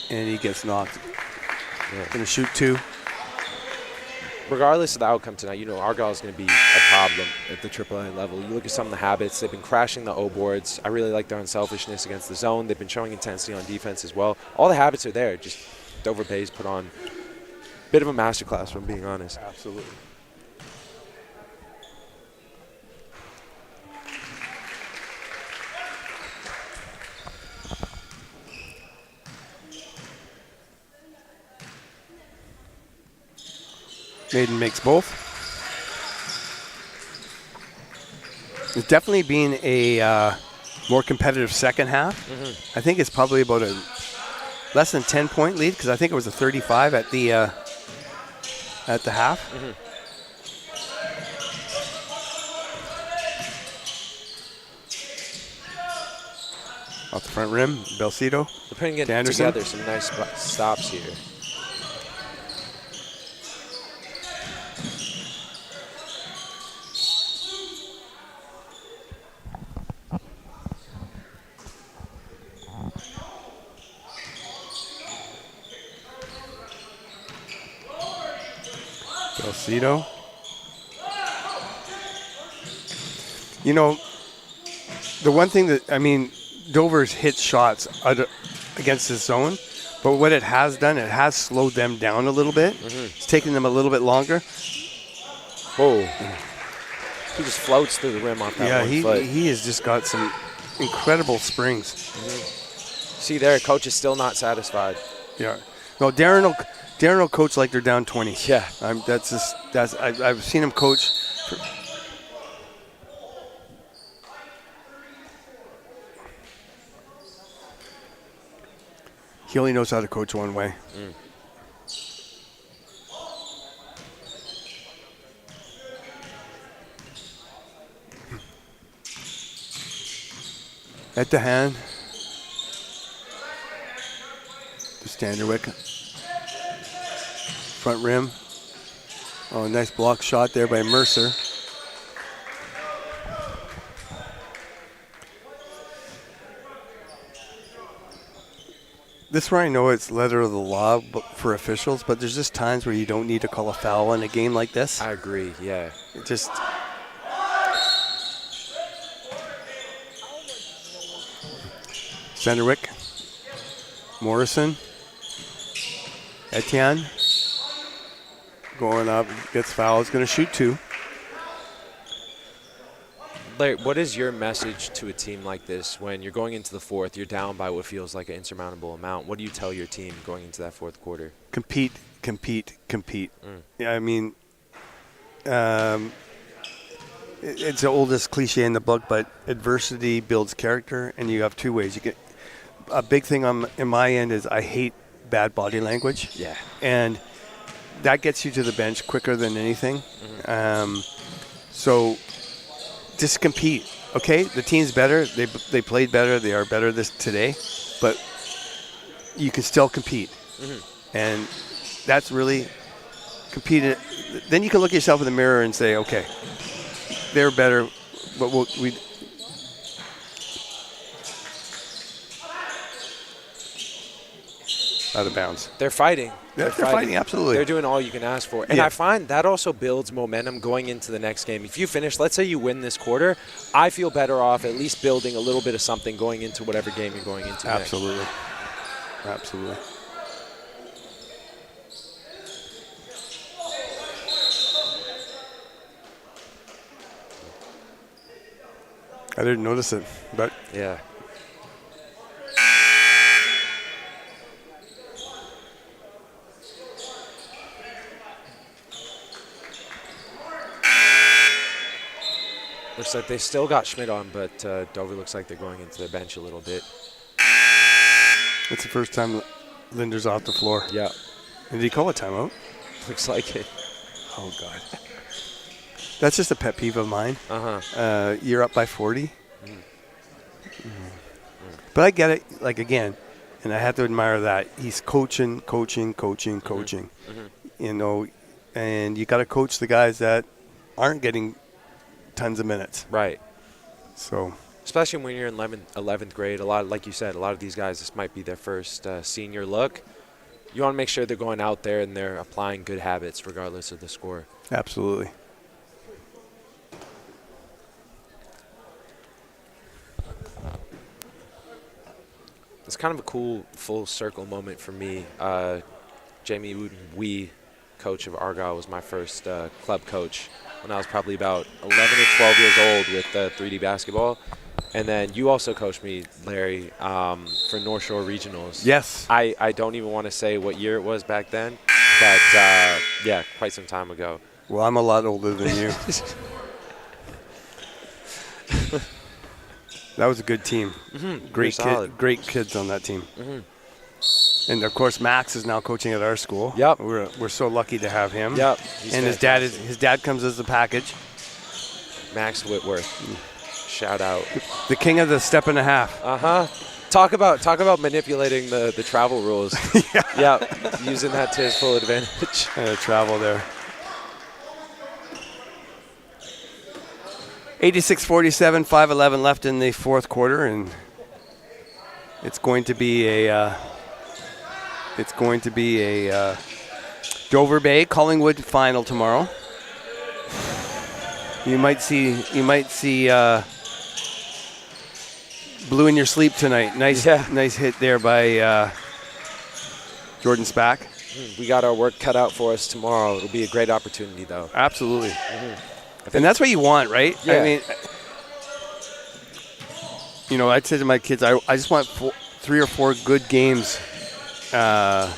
And he gets knocked. Yeah. Going to shoot 2. Regardless of the outcome tonight, you know Argyle is going to be a problem at the AAA level. You look at some of the habits. They've been crashing the O boards. I really like their unselfishness against the zone. They've been showing intensity on defense as well. All the habits are there. Just Dover Bay's put on a bit of a masterclass, if I'm being honest. Absolutely. Maiden makes both. It's definitely been a more competitive second half. I think it's probably about a less than 10-point lead because I think it was a 35 at the half. Off the front rim, Belcito. They're putting it together, some nice stops here. Belcito. You know, the one thing that, I mean, Dover's hit shots against the zone, but what it has done, it has slowed them down a little bit. It's taken them a little bit longer. Whoa. He just floats through the rim off that one foot. He has just got some incredible springs. See there, coach is still not satisfied. Yeah. No, Darren will coach like they're down 20. Yeah. I've seen him coach. He only knows how to coach one way. At the hand. To Standerwick. Front rim. Oh, nice block shot there by Mercer. This is where I know it's letter of the law for officials, but there's just times where you don't need to call a foul in a game like this. I agree, yeah. It just... Standerwick. Morrison. Etienne. Going up, gets fouled. He's going to shoot 2. Larry, what is your message to a team like this when you're going into the fourth, you're down by what feels like an insurmountable amount? What do you tell your team going into that fourth quarter? Compete, compete, compete. Yeah, I mean, it's the oldest cliche in the book, but adversity builds character, and you have 2 ways. You get a big thing in my end is I hate bad body language. Yeah. And that gets you to the bench quicker than anything. So just compete, okay? The team's better. They played better. They are better today. But you can still compete. And that's really competing. Then you can look at yourself in the mirror and say, okay, they're better, but we out of bounds. They're fighting. They're fighting, absolutely. They're doing all you can ask for. And I find that also builds momentum going into the next game. If you finish, let's say you win this quarter, I feel better off at least building a little bit of something going into whatever game you're going into Absolutely. next. Absolutely. I didn't notice it, but Yeah. Looks like they still got Schmidt on, but Dover looks like they're going into their bench a little bit. it's the first time Linder's off the floor. Yeah. Did he call a timeout? Looks like it. Oh, God. That's just a pet peeve of mine. You're up by 40. But I get it, like, again, and I have to admire that. He's coaching. You know, and you got to coach the guys that aren't getting tons of minutes. Right. So, especially when you're in 11th grade, a lot, like you said, a lot of these guys, this might be their first senior look. You want to make sure they're going out there and they're applying good habits regardless of the score. absolutely. It's kind of a cool full circle moment for me. Jamie Wooten, coach of Argyle, was my first club coach when I was probably about 11 or 12 years old with 3D basketball. And then you also coached me, Larry, for North Shore Regionals. Yes. I don't even want to say what year it was back then, but yeah, quite some time ago. Well, I'm a lot older than you. That was a good team. Great kids on that team. And of course, Max is now coaching at our school. Yep. We're so lucky to have him. Yep. And his dad comes as a package. Max Whitworth. Shout out. The king of the step and a half. Talk about manipulating the travel rules. Yeah. Using that to his full advantage. Travel there. 86-47, 5:11 left in the fourth quarter, and it's going to be a Dover Bay Collingwood final tomorrow. You might see blue in your sleep tonight. Nice hit there by Jordan Spack. We got our work cut out for us tomorrow. It'll be a great opportunity, though. Absolutely. And that's what you want, right? Yeah. I mean, you know, I'd say to my kids, I just want 3 or 4 good games at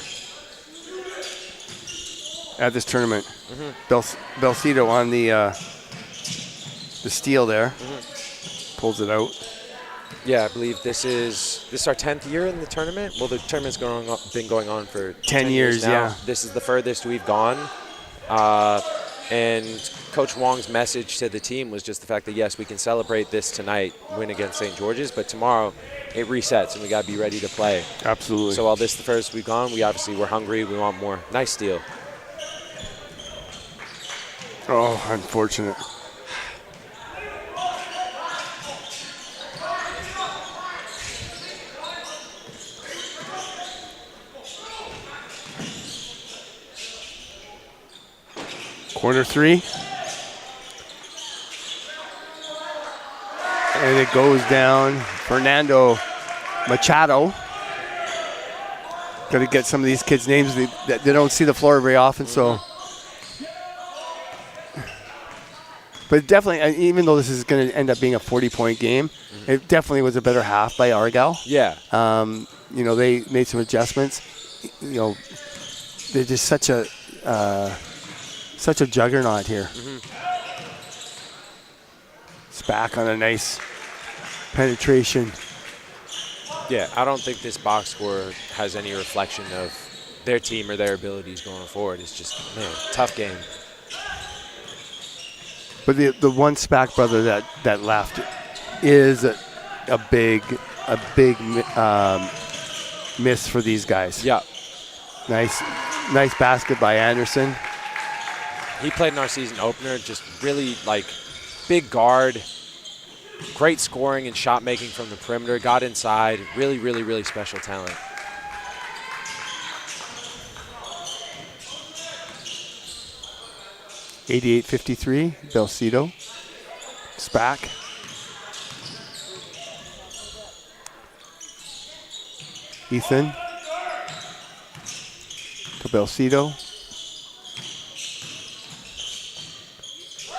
this tournament. Belcito on the steal there. Pulls it out. Yeah, I believe this is our 10th year in the tournament. Well, the tournament's been going on for 10 years now. Yeah. This is the furthest we've gone. And Coach Wong's message to the team was just the fact that, yes, we can celebrate this tonight, win against St. George's, but tomorrow it resets and we got to be ready to play. Absolutely. So while this is the first we've gone, we're hungry. We want more. Nice steal. Oh, unfortunate. Corner 3. And it goes down. Fernando Machado. Got to get some of these kids' names. They don't see the floor very often, so. But definitely, even though this is going to end up being a 40-point game, it definitely was a better half by Argyle. Yeah. You know, they made some adjustments. You know, they're just such a juggernaut here. It's back on a nice penetration. Yeah, I don't think this box score has any reflection of their team or their abilities going forward. It's just, tough game. But the one Spack brother that left is a big miss for these guys. Yeah. Nice basket by Anderson. He played in our season opener, just really big guard, great scoring and shot making from the perimeter, got inside, really, really, really special talent. 88-53, Belcito. Spack. Ethan. To Belcito.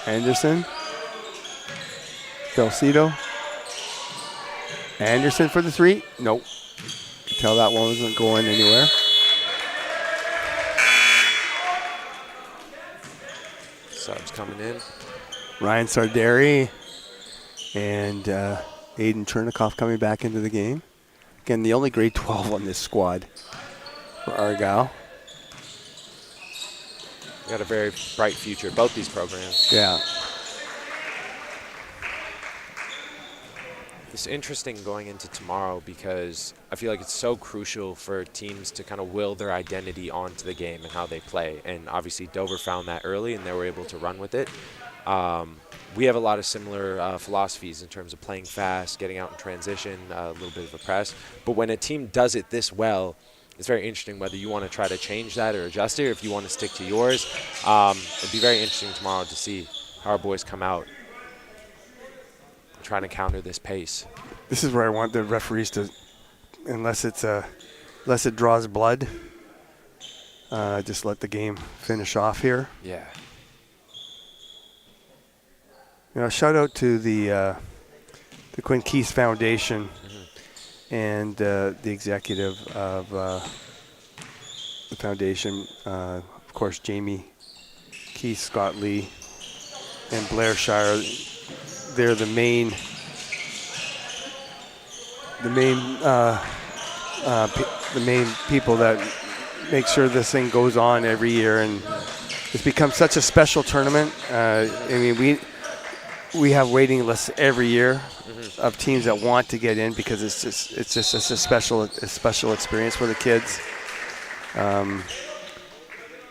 Anderson. Belcito. Anderson for the three. Nope. You can tell that one wasn't going anywhere. Subs coming in. Ryan Sarderi and Aiden Chernikoff coming back into the game. Again, the only grade 12 on this squad for Argyle. Got a very bright future, both these programs. Yeah. It's interesting going into tomorrow because I feel like it's so crucial for teams to kind of will their identity onto the game and how they play. And obviously Dover found that early and they were able to run with it. We have a lot of similar philosophies in terms of playing fast, getting out in transition, a little bit of a press. But when a team does it this well, it's very interesting whether you want to try to change that or adjust it, or if you want to stick to yours. It'd be very interesting tomorrow to see how our boys come out and try to counter this pace. This is where I want the referees to, unless it draws blood, just let the game finish off here. Yeah. You know, shout out to the Quinn Keith Foundation and the executive of the foundation, of course, Jamie Keith, Scott Lee, and Blair Shire. They're the main people that make sure this thing goes on every year, and it's become such a special tournament. I mean, we have waiting lists every year of teams that want to get in because it's just a special experience for the kids.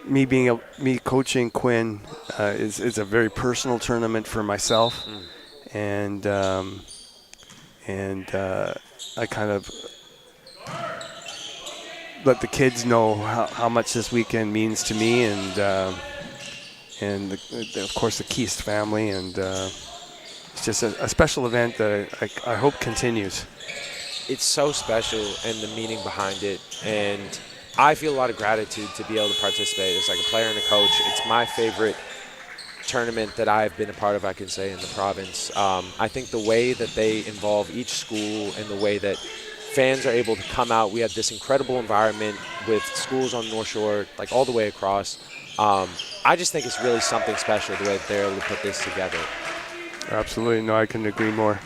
Me coaching Quinn is a very personal tournament for myself, and I kind of let the kids know how much this weekend means to me, and of course the Keast family, and it's just a special event that I hope continues. It's so special, and the meaning behind it, and I feel a lot of gratitude to be able to participate as like a player and a coach. It's my favorite tournament that I've been a part of, I can say, in the province. I think the way that they involve each school and the way that fans are able to come out, we have this incredible environment with schools on the North Shore, like all the way across. I just think it's really something special the way that they're able to put this together. Absolutely. No, I couldn't agree more.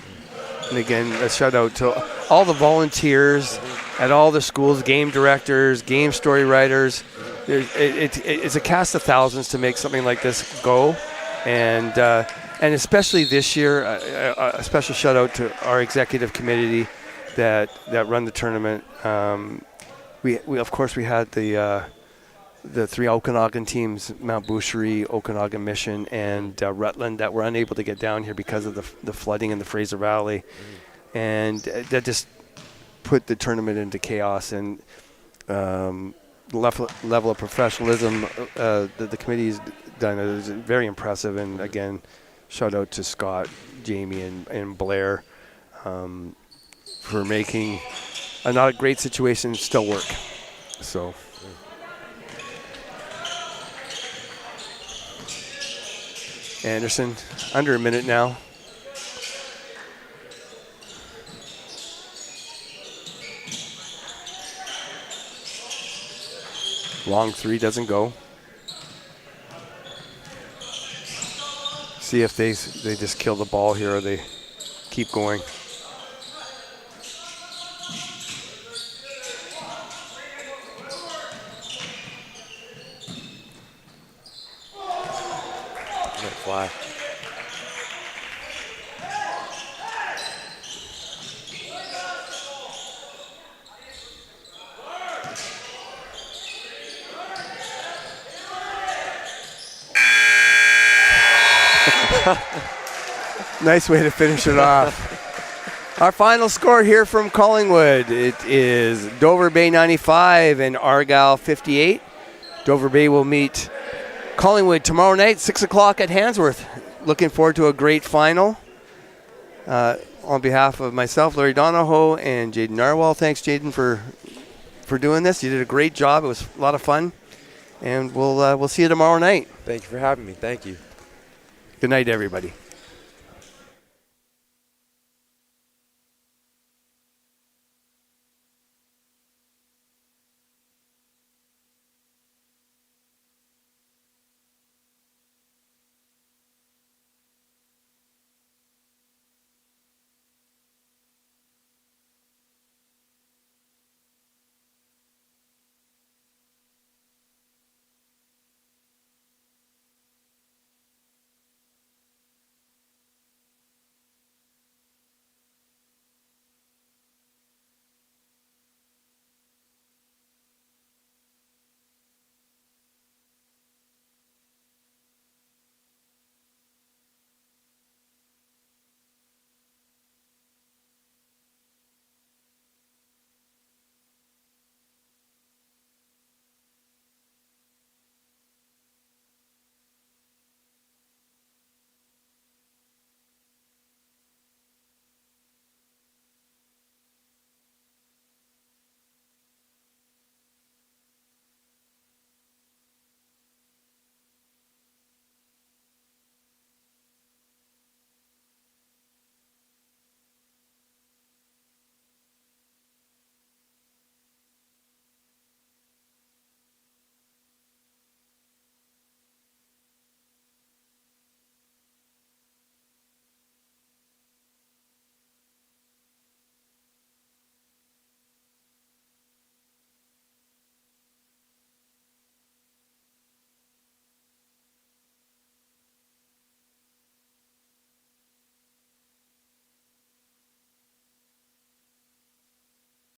And again, a shout out to all the volunteers at all the schools, game directors, game story writers. It's a cast of thousands to make something like this go. And especially this year, a special shout out to our executive committee that run the tournament. We of course we had the three Okanagan teams, Mount Boucherie, Okanagan Mission, and Rutland, that were unable to get down here because of the flooding in the Fraser Valley. And that just put the tournament into chaos. And the level of professionalism that the committee's done is very impressive. And again, shout out to Scott, Jamie, and Blair for making a not a great situation still work. So. Anderson, under a minute now. Long three doesn't go. See if they just kill the ball here or they keep going. Fly. Nice way to finish it off. Our final score here from Collingwood, it is Dover Bay 95 and Argyle 58. Dover Bay will meet Collingwood tomorrow night, 6 o'clock at Handsworth. Looking forward to a great final. On behalf of myself, Larry Donahoe, and Jaden Narwhal, thanks, Jaden, for doing this. You did a great job. It was a lot of fun. And we'll see you tomorrow night. Thank you for having me. Thank you. Good night, everybody.